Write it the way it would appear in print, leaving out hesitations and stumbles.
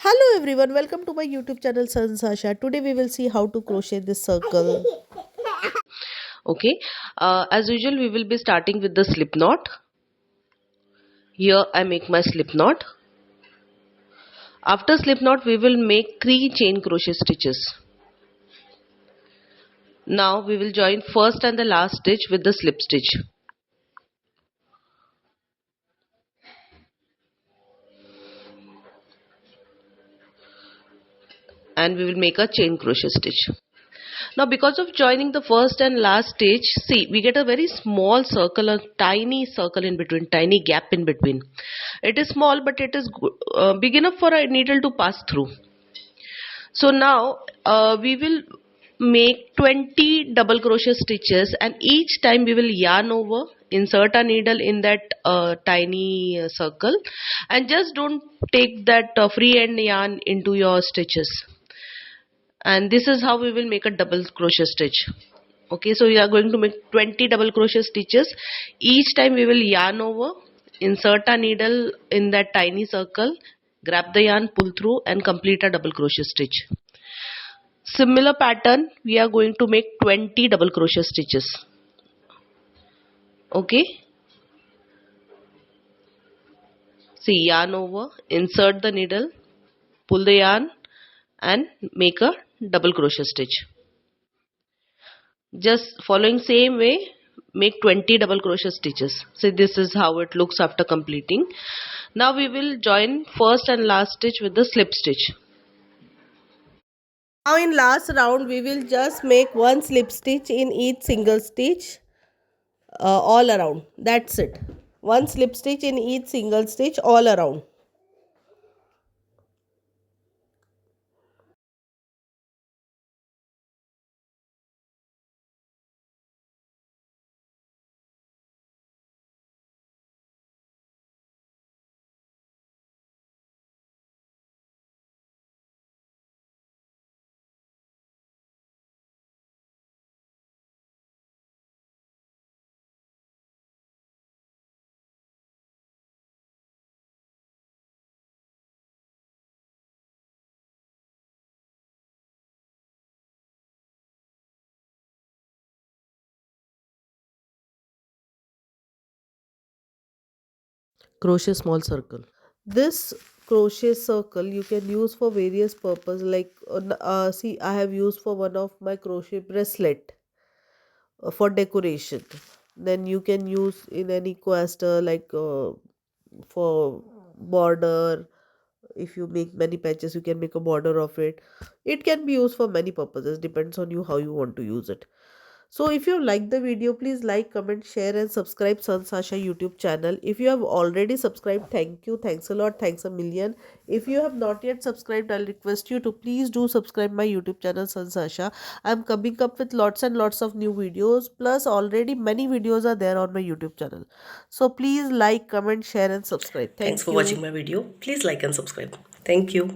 Hello everyone, welcome to my YouTube channel Sanjs Aasha. Today we will see how to crochet this circle. Okay, as usual we will be starting with the slip knot. Here I make my slip knot. After slip knot we will make 3 chain crochet stitches. Now we will join first and the last stitch with the slip stitch. And we will make a chain crochet stitch. Now because of joining the first and last stitch, see we get a very small circle, a tiny circle in between, tiny gap in between. It is small but it is big enough for a needle to pass through. So now we will make 20 double crochet stitches, and each time we will yarn over, insert a needle in that tiny circle, and just don't take that free end yarn into your stitches. And this is how we will make a double crochet stitch. Okay, so we are going to make 20 double crochet stitches. Each time we will yarn over, insert a needle in that tiny circle, grab the yarn, pull through, and complete a double crochet stitch. Similar pattern, we are going to make 20 double crochet stitches. Okay, see, yarn over, insert the needle, pull the yarn, and make a double crochet stitch. Just following same way, make 20 double crochet stitches. So this is how it looks after completing. Now we will join first and last stitch with the slip stitch. Now in last round we will just make one slip stitch in each single stitch all around. That's it. One slip stitch in each single stitch all around. Crochet small circle. This crochet circle you can use for various purpose, like see, I have used for one of my crochet bracelet for decoration. Then you can use in any coaster, like for border. If you make many patches you can make a border of it. It can be used for many purposes, depends on you how you want to use it. So if you like the video, please like, comment, share and subscribe Sanjs Aasha YouTube channel. If you have already subscribed, thank you, thanks a lot, thanks a million. If you have not yet subscribed, I'll request you to please do subscribe my YouTube channel Sanjs Aasha. I'm coming up with lots and lots of new videos, plus already many videos are there on my YouTube channel. So please like, comment, share and subscribe. Thanks Thank for you. watching my video. Please like and subscribe. Thank you.